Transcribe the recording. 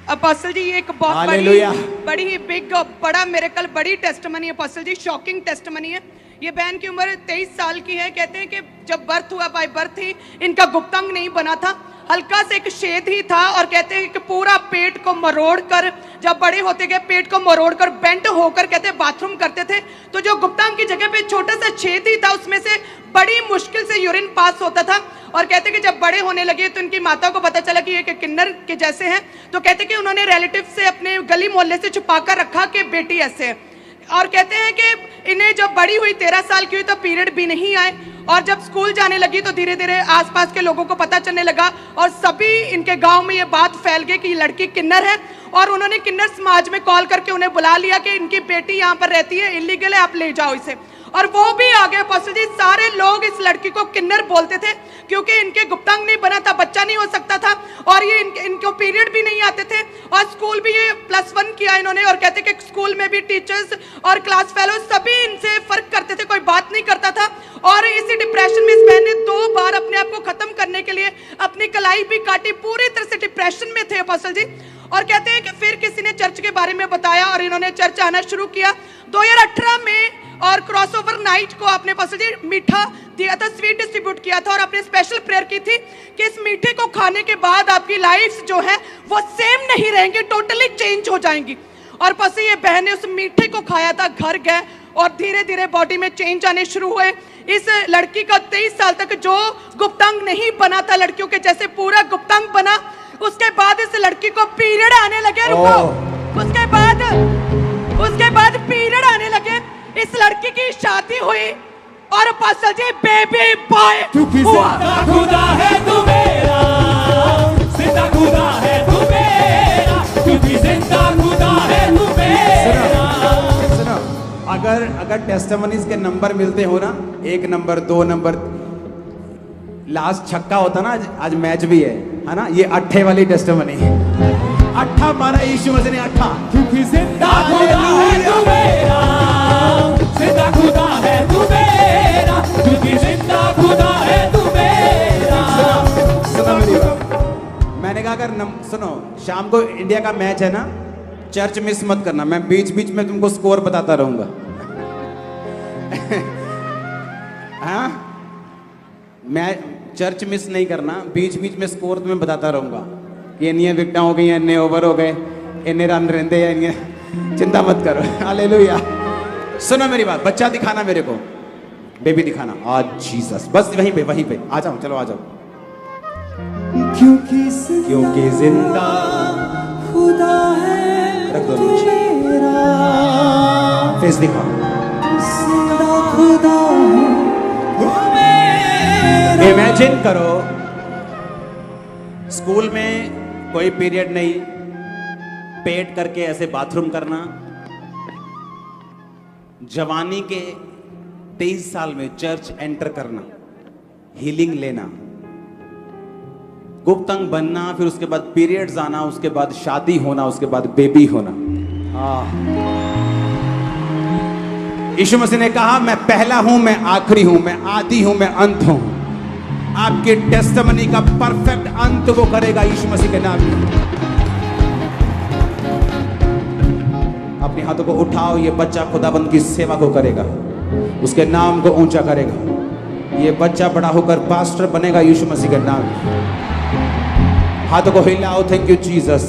Apostle जी ये एक बहुत बड़ी ही बड़ा मिरेकल, बड़ी टेस्टमनी है अपोस्टल जी, शॉकिंग टेस्टमनी है। ये बहन की उम्र 23 साल की है। कहते हैं कि जब बर्थ हुआ, बाय बर्थ ही इनका गुप्तांग नहीं बना था, हल्का से एक छेद ही था। और कहते हैं कि पूरा पेट को मरोड़ कर, जब बड़े होते गए पेट को मरोड़ कर बेंट होकर कहते हैं बाथरूम करते थे, तो जो गुप्तांग की जगह पे छोटा सा छेद ही था, उसमें से बड़ी मुश्किल से यूरिन पास होता था। और कहते कि जब बड़े होने लगे तो इनकी माता को पता चला कि ये किन्नर के जैसे हैं, तो कहते कि उन्होंने रिलेटिव से अपने गली मोहल्ले से छुपा कर रखा कि बेटी ऐसे है। और कहते हैं कि इन्हें जब बड़ी हुई 13 साल की हुई तो पीरियड भी नहीं आए। और जब स्कूल जाने लगी तो धीरे धीरे आसपास के लोगों को पता चलने लगा और सभी इनके गांव में ये बात फैल गई कि ये लड़की किन्नर है। और उन्होंने किन्नर समाज में कॉल करके उन्हें बुला लिया कि इनकी बेटी यहाँ पर रहती है, इलीगल है, आप ले जाओ इसे। और वो भी आ गए अपोस्टल जी। सारे लोग इस लड़की को किन्नर बोलते थे क्योंकि इनके गुप्तांग नहीं बना था, बच्चा नहीं हो सकता था, और ये इनको पीरियड भी नहीं आते थे। और स्कूल भी ये +1 किया इन्होंने। और कहते कि स्कूल में भी टीचर्स और क्लास फेलो सभी इनसे फर्क करते थे, कोई बात नहीं करता था। और इसी डिप्रेशन में इस बहन ने 2 बार अपने आप को खत्म करने के लिए अपनी कलाई भी काटी, पूरी तरह से डिप्रेशन में थे अपोस्टल जी। और कहते हैं कि फिर किसी ने चर्च के बारे में बताया और इन्होंने चर्च आना शुरू किया 2018 में। और क्रॉसओवर नाइट को आपने अपोस्टल जी मीठा दिया था, स्वीट डिस्ट्रीब्यूट किया था, और आपने स्पेशल प्रेयर की थी कि इस मीठे को खाने के बाद आपकी लाइफ जो है वो सेम नहीं रहेंगी, टोटली चेंज हो जाएंगी। और अपोस्टल ये बहन ने उस मीठे को खाया था, घर गए और धीरे धीरे बॉडी में चेंज आने शुरू हुए। इस लड़की का 23 साल तक जो गुप्तांग नहीं बना था, लड़कियों के जैसे पूरा गुप्तांग बना। उसके बाद इस लड़की को पीरियड आने लगे। रुको, उसके बाद पीरियड आने लगे। इस लड़की की शादी हुई और अपोस्टल जी बेबी बॉय हुआ। खुदा है तू मेरा, जिंदा खुदा है तू मेरा, क्योंकि जिंदा खुदा है तू मेरा। सुनो, अगर टेस्टिमनीज के नंबर मिलते हो ना, 1 नंबर 2 नंबर, लास्ट छक्का होता ना, आज मैच भी है ना, ये 8 वाली टेस्टिमनी। 8 मारा यीशु मसीह ने 8, क्योंकि जिंदा खुदा है तू मेरा, जिंदा खुदा है तू मेरा, क्योंकि जिंदा खुदा है तू मेरा। सुनो मेरी बात, मैंने कहा अगर सुनो, शाम को इंडिया का मैच है ना, चर्च मिस मत करना, मैं बीच बीच में तुमको स्कोर बताता रहूंगा। हाँ, मैं चर्च मिस नहीं करना, बीच बीच में स्कोर तुम्हें बताता रहूंगा कि इन्नी विकटा हो गई, इन्ने ओवर हो गए, इन्ने रन रहते हैं, चिंता मत करो। हालेलुया। सुनो मेरी बात, बच्चा दिखाना मेरे को, बेबी दिखाना आज जीसस, बस वहीं पे आ जाओ, चलो आ जाओ। क्योंकि जिंदा खुदा है रख दो मेरा, फेस दिखाओ, जिंदा खुदा है तू मेरा। इमेजिन करो स्कूल में कोई पीरियड नहीं, पेट करके ऐसे बाथरूम करना, जवानी के 23 साल में चर्च एंटर करना, हीलिंग लेना, गुप्तांग बनना, फिर उसके बाद पीरियड्स आना, उसके बाद शादी होना, उसके बाद बेबी होना। यीशु मसीह ने कहा मैं पहला हूं, मैं आखिरी हूं, मैं आदि हूं, मैं अंत हूं। आपके टेस्टिमनी का परफेक्ट अंत वो करेगा यीशु मसीह के नाम में। अपने हाथों को उठाओ, ये बच्चा खुदाबंद की सेवा को करेगा, उसके नाम को ऊंचा करेगा। ये बच्चा बड़ा होकर पास्टर बनेगा यीशु मसीह के नाम में। हाथों को हिलाओ, थैंक यू जीसस।